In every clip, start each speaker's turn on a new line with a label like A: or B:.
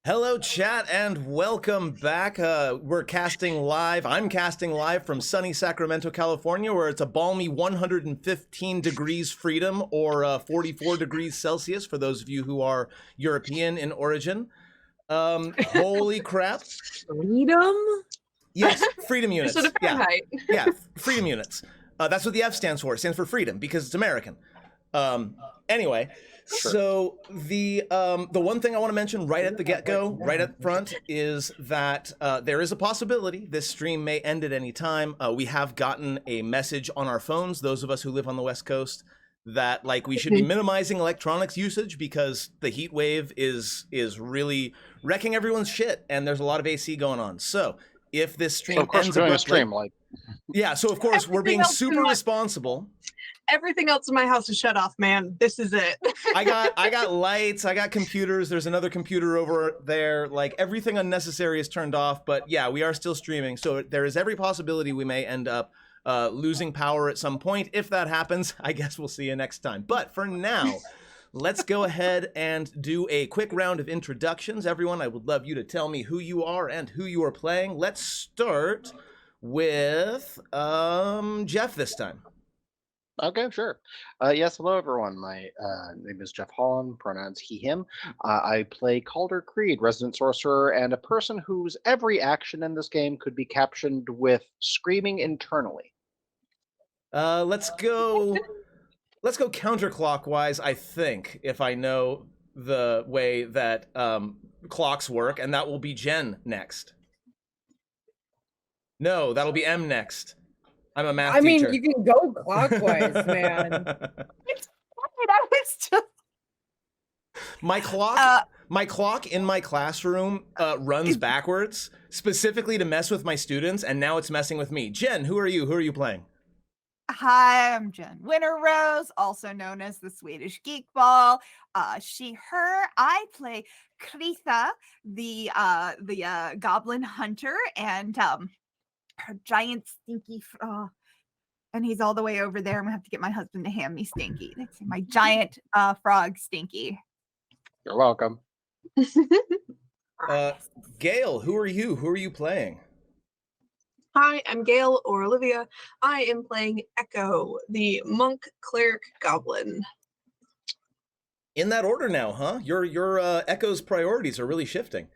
A: Hello, chat, and welcome back. We're casting live. I'm casting live from sunny Sacramento, California, where it's a balmy 115 degrees freedom, or 44 degrees Celsius for those of you who are European in origin. Holy crap.
B: Freedom?
A: Yes, freedom units.
C: Instead of Fahrenheit.
A: Yeah, freedom units. That's what the F stands for. It stands for freedom because it's American. Anyway, so the one thing I want to mention right at the get-go, right up front, is that there is a possibility this stream may end at any time. We have gotten a message on our phones, those of us who live on the West Coast, that we should be minimizing electronics usage because the heat wave is really wrecking everyone's shit, and there's a lot of AC going on. So if this stream ends abruptly, yeah, so of course we're being super responsible.
C: Everything else in my house is shut off, man. This is it.
A: I got lights, I got computers, there's another computer over there, everything unnecessary is turned off, but yeah, we are still streaming, so there is every possibility we may end up losing power at some point. If that happens, I guess we'll see you next time. But for now, let's go ahead and do a quick round of introductions. Everyone, I would love you to tell me who you are and who you are playing. Let's start with Jeff this time.
D: Okay, sure. Yes, hello everyone. My name is Jeff Holland, pronouns he, him. I play Calder Creed, resident sorcerer, and a person whose every action in this game could be captioned with screaming internally.
A: Let's go counterclockwise, I think, if I know the way that clocks work, and that will be Jen next. No, that'll be M next. I'm a math teacher.
B: I mean, you can go clockwise, man.
C: It's fine. I was just...
A: My clock in my classroom runs backwards, specifically to mess with my students, and now it's messing with me. Jen, who are you? Who are you playing?
E: Hi, I'm Jen Winterrose, also known as the Swedish Geek Ball. She, her. I play Kritha, the goblin hunter, and her giant stinky frog. And he's all the way over there. I'm gonna have to get my husband to hand me Stinky. That's my giant frog, Stinky.
D: You're welcome.
A: Gail, who are you? Who are you playing?
C: Hi, I'm Gail or Olivia. I am playing Echo, the monk cleric goblin.
A: In that order now, huh? Your Echo's priorities are really shifting.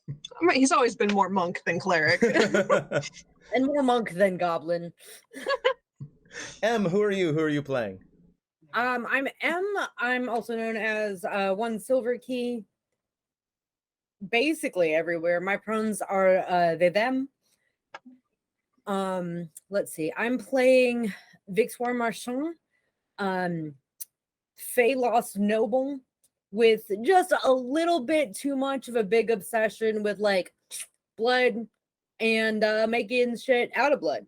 C: I mean, he's always been more monk than cleric.
B: And more monk than goblin.
A: M, who are you? Who are you playing?
B: I'm M. I'm also known as One Silver Key. Basically everywhere. My pronouns are they, them. Let's see. I'm playing Victoire Marchand, Fey Lost Noble, with just a little bit too much of a big obsession with blood and making shit out of blood.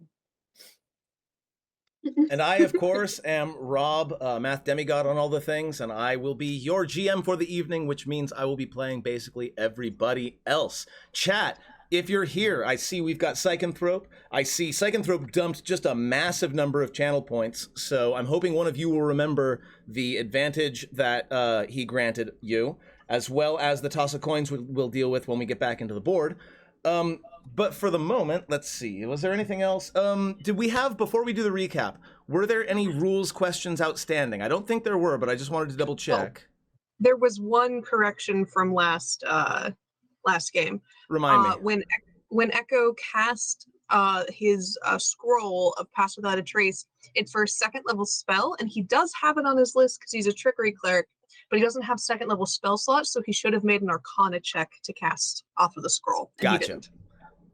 A: And I, of course, am Rob, math demigod on all the things, and I will be your GM for the evening, which means I will be playing basically everybody else. Chat, if you're here, I see we've got Psychanthrope. I see Psychanthrope dumped just a massive number of channel points, so I'm hoping one of you will remember the advantage that he granted you, as well as the toss of coins we'll deal with when we get back into the board. But for the moment, let's see. Was there anything else? Did we have, before we do the recap, were there any rules questions outstanding? I don't think there were, but I just wanted to double check.
C: There was one correction from last game.
A: Remind me.
C: When Echo cast his scroll of Pass Without a Trace, it's for a second level spell, and he does have it on his list because he's a trickery cleric, but he doesn't have second level spell slots, so he should have made an Arcana check to cast off of the scroll. And
A: Gotcha.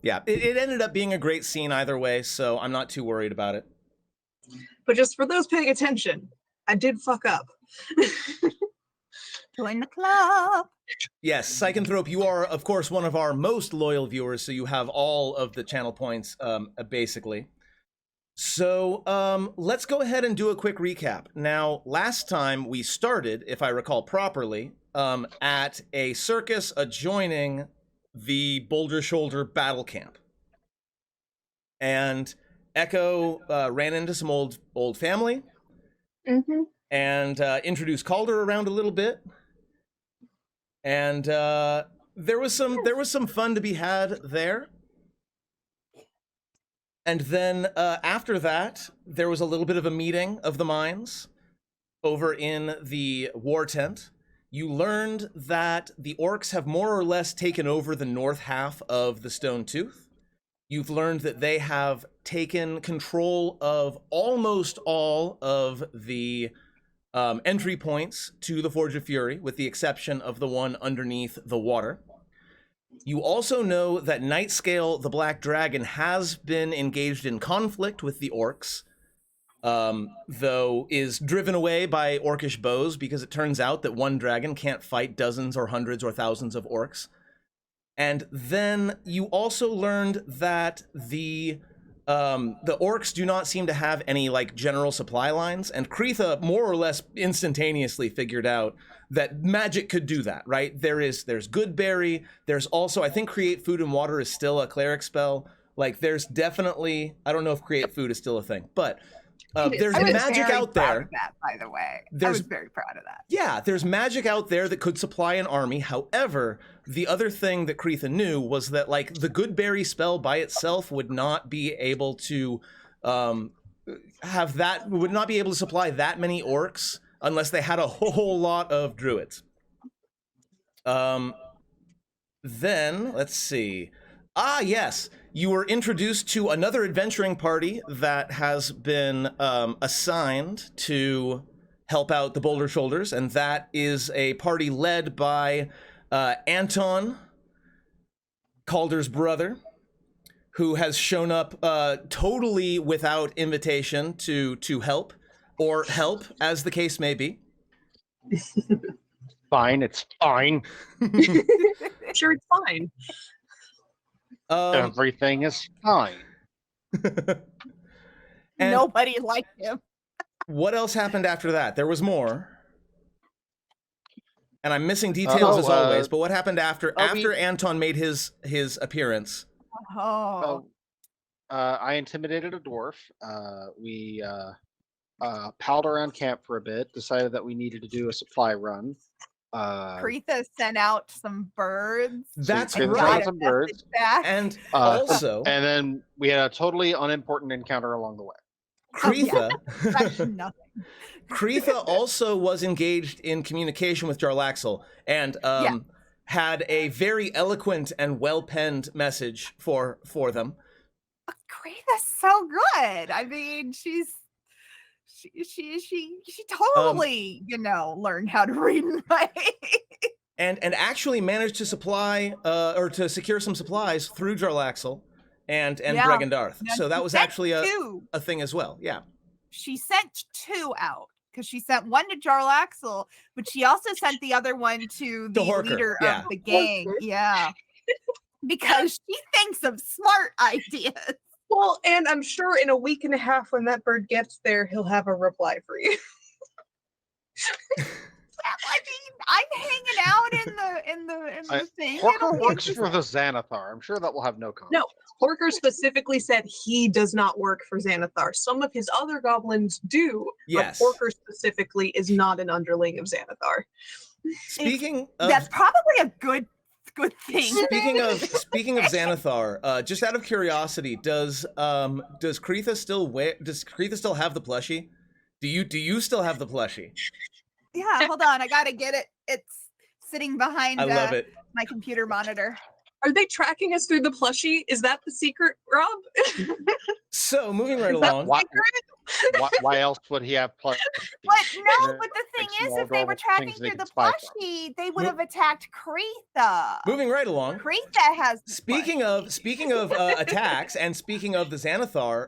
A: Yeah, it ended up being a great scene either way, so I'm not too worried about it.
C: But just for those paying attention, I did fuck up.
E: Join the club.
A: Yes, Psychanthrope, you are, of course, one of our most loyal viewers, so you have all of the channel points, basically. So let's go ahead and do a quick recap. Now, last time we started, if I recall properly, at a circus adjoining the Boulder Shoulder battle camp. And Echo ran into some old family.
C: Mm-hmm.
A: And introduced Calder around a little bit. And there was some fun to be had there. And then after that, there was a little bit of a meeting of the minds over in the war tent. You learned that the orcs have more or less taken over the north half of the Stone Tooth. You've learned that they have taken control of almost all of the entry points to the Forge of Fury, with the exception of the one underneath the water. You also know that Nightscale, the Black Dragon, has been engaged in conflict with the orcs, though is driven away by orcish bows, because it turns out that one dragon can't fight dozens or hundreds or thousands of orcs. And then you also learned that the orcs do not seem to have any like general supply lines, and Kreetha more or less instantaneously figured out that magic could do that, right? There's Goodberry, there's also, I think Create Food and Water is still a cleric spell. Like there's definitely, I don't know if Create Food is still a thing, but there's
E: I was
A: magic
E: very
A: out
E: proud
A: there.
E: of that, by the way. I
A: There's-
E: was very proud of that.
A: Yeah, there's magic out there that could supply an army. However, the other thing that Kreetha knew was that like the Goodberry spell by itself would not be able to would not be able to supply that many orcs unless they had a whole lot of druids. Then let's see. Ah, yes. You were introduced to another adventuring party that has been assigned to help out the Boulder Shoulders, and that is a party led by Anton, Calder's brother, who has shown up totally without invitation to help, or help, as the case may be.
D: Fine, it's fine.
C: Sure, it's fine.
D: Everything is fine.
A: And
E: Nobody liked him.
A: what else happened after that? There was more. And I'm missing details as always, but what happened after Anton made his appearance?
E: Oh.
D: I intimidated a dwarf. We palled around camp for a bit, decided that we needed to do a supply run.
E: Kreetha sent out some birds.
A: That's
D: Kreetha sent
A: right.
D: out some birds.
E: Back.
A: And also,
D: And then we had a totally unimportant encounter along the way.
A: Kreetha,
E: That's nothing.
A: Kreetha also was engaged in communication with Jarlaxle and had a very eloquent and well-penned message for them.
E: Kreetha's so good. I mean, she totally, learned how to read and write.
A: And actually managed to supply or to secure some supplies through Jarlaxle and Bregendarth.
E: Yeah,
A: So that
E: she
A: was
E: sent
A: actually
E: two.
A: a thing as well. Yeah.
E: She sent two out because she sent one to Jarlaxle, but she also sent the other one to the
A: Horker,
E: leader
A: yeah.
E: of the gang. Yeah. Because she thinks of smart ideas.
C: Well, and I'm sure in a week and a half when that bird gets there, he'll have a reply for you.
E: I mean, I'm hanging out in the thing.
D: Horker works for the Xanathar. I'm sure that will have no comment.
C: No, Horker specifically said he does not work for Xanathar. Some of his other goblins do,
A: Yes.
C: but Horker specifically is not an underling of Xanathar.
A: Speaking of
E: That's probably a good thing.
A: speaking of Xanathar, just out of curiosity, does Kreetha still have the plushie? Do you still have the plushie?
E: Yeah, hold on. I gotta get it. It's sitting behind
A: I love it.
E: my computer monitor.
C: Are they tracking us through the plushie? Is that the secret, Rob?
A: So moving right
C: Is that
A: along.
D: Why else would he have plush?
E: But no, but the thing is,
D: small
E: if they were
D: adorable
E: tracking
D: things they
E: through the
D: can spy from.
E: plushie, they would have attacked Kreetha.
A: Moving right along.
E: Kreetha has the
A: Speaking
E: plushie.
A: of attacks, and speaking of the Xanathar,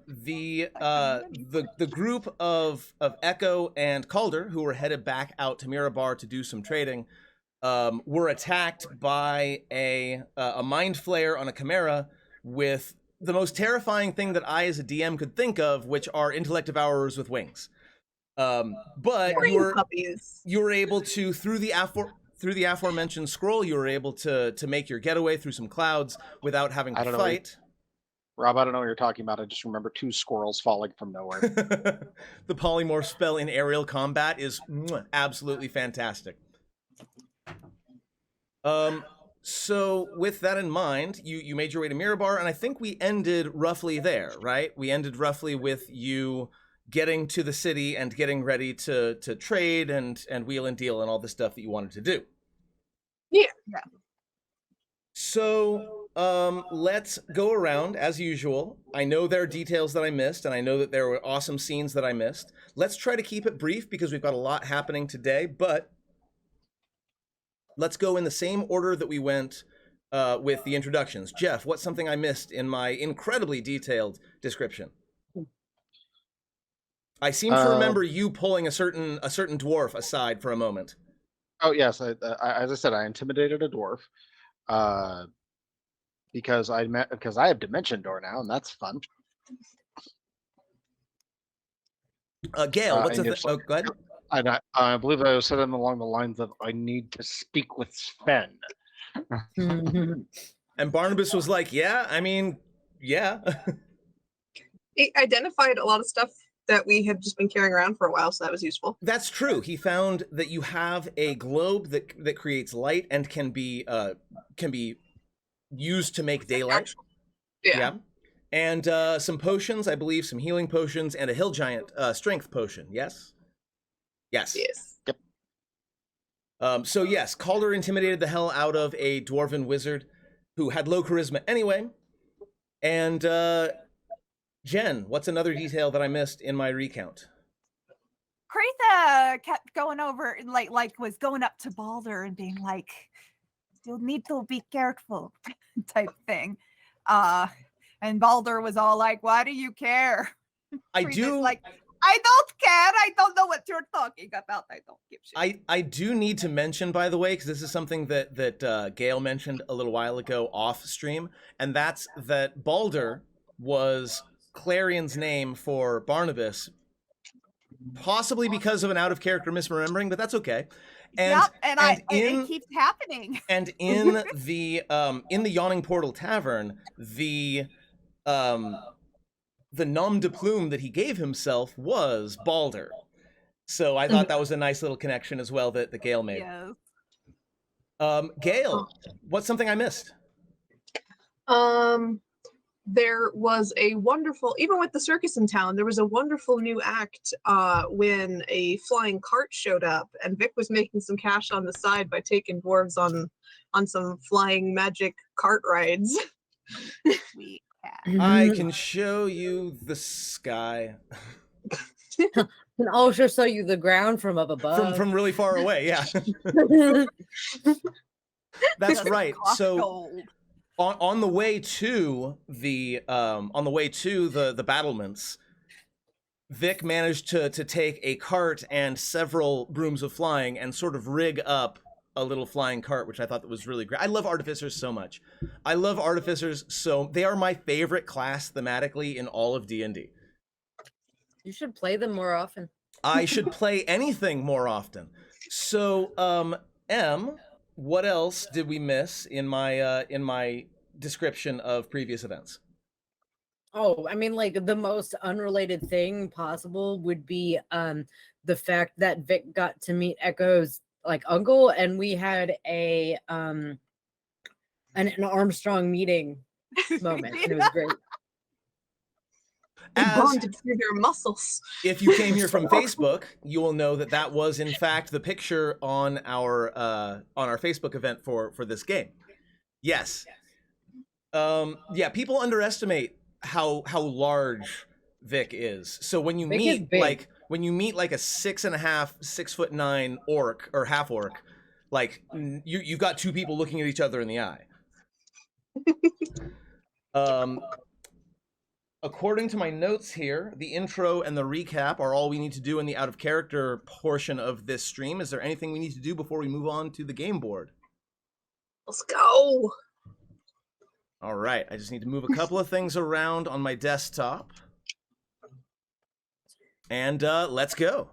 A: the group of Echo and Calder, who were headed back out to Mirabar to do some trading, were attacked by a mind flayer on a chimera with the most terrifying thing that I as a DM could think of, which are intellect devourers with wings. But you were able to, through the aforementioned scroll, you were able to make your getaway through some clouds without having to fight.
D: Rob, I don't know what you're talking about. I just remember two squirrels falling from nowhere.
A: The polymorph spell in aerial combat is absolutely fantastic. So with that in mind, you made your way to Mirabar, and I think we ended roughly there, right? We ended roughly with you getting to the city and getting ready to trade and wheel and deal and all the stuff that you wanted to do.
C: Yeah.
A: So let's go around as usual. I know there are details that I missed, and I know that there were awesome scenes that I missed. Let's try to keep it brief because we've got a lot happening today, but let's go in the same order that we went with the introductions. Jeff, what's something I missed in my incredibly detailed description? I seem to remember you pulling a certain dwarf aside for a moment.
D: Oh yes, as I said, I intimidated a dwarf because I have Dimension Door now, and that's fun.
A: Gail, what's
D: so,
A: go ahead.
D: And I believe I was said along the lines of, I need to speak with Sven.
A: And Barnabas was like, yeah, I mean, yeah.
C: It identified a lot of stuff that we had just been carrying around for a while, so that was useful.
A: That's true. He found that you have a globe that creates light and can be used to make daylight.
C: Yeah.
A: And some potions, I believe, some healing potions, and a hill giant strength potion. Yes. Yes.
C: Yes.
D: Yep.
A: So yes, Calder intimidated the hell out of a dwarven wizard who had low charisma anyway. And Jen, what's another detail that I missed in my recount?
E: Kretha kept going over, like was going up to Balder and being like, "You'll need to be careful," type thing. And Balder was all like, "Why do you care?"
A: I
E: Kretha's
A: do
E: like, "I don't care. I don't know what you're talking about. I don't give shit."
A: I do need to mention, by the way, because this is something that Gail mentioned a little while ago off stream, and that's that Balder was Clarion's name for Barnabas, possibly because of an out of character misremembering, but that's okay. And,
E: yep, and it keeps happening.
A: And in the Yawning Portal Tavern, the nom de plume that he gave himself was Balder. So I thought that was a nice little connection as well that Gail made.
E: Yes.
A: Gail, what's something I missed?
C: There was a wonderful, even with the circus in town, there was a wonderful new act when a flying cart showed up, and Vic was making some cash on the side by taking dwarves on some flying magic cart rides.
E: Sweet cat.
A: I can show you the sky.
B: And also show you the ground from up above.
A: From really far away, yeah. That's right. So
E: Gold.
A: on the way to the battlements, Vic managed to take a cart and several brooms of flying and sort of rig up a little flying cart, which I thought that was really great. I love artificers so much. I love artificers they are my favorite class thematically in all of D&D.
B: You should play them more often.
A: I should play anything more often. So, M, what else did we miss in my description of previous events?
B: Oh, I mean, like the most unrelated thing possible would be the fact that Vic got to meet Echo's like uncle, and we had an Armstrong meeting moment, and it was great.
C: Bonded through their muscles.
A: If you came here from Facebook, you will know that was in fact the picture on our Facebook event for this game. Yes. Yeah, people underestimate how large Vic is. So when you meet like a 6.5, 6'9" orc or half orc, like you've got two people looking at each other in the eye. According to my notes here, the intro and the recap are all we need to do in the out of character portion of this stream. Is there anything we need to do before we move on to the game board?
C: Let's go.
A: All right, I just need to move a couple of things around on my desktop. And let's go.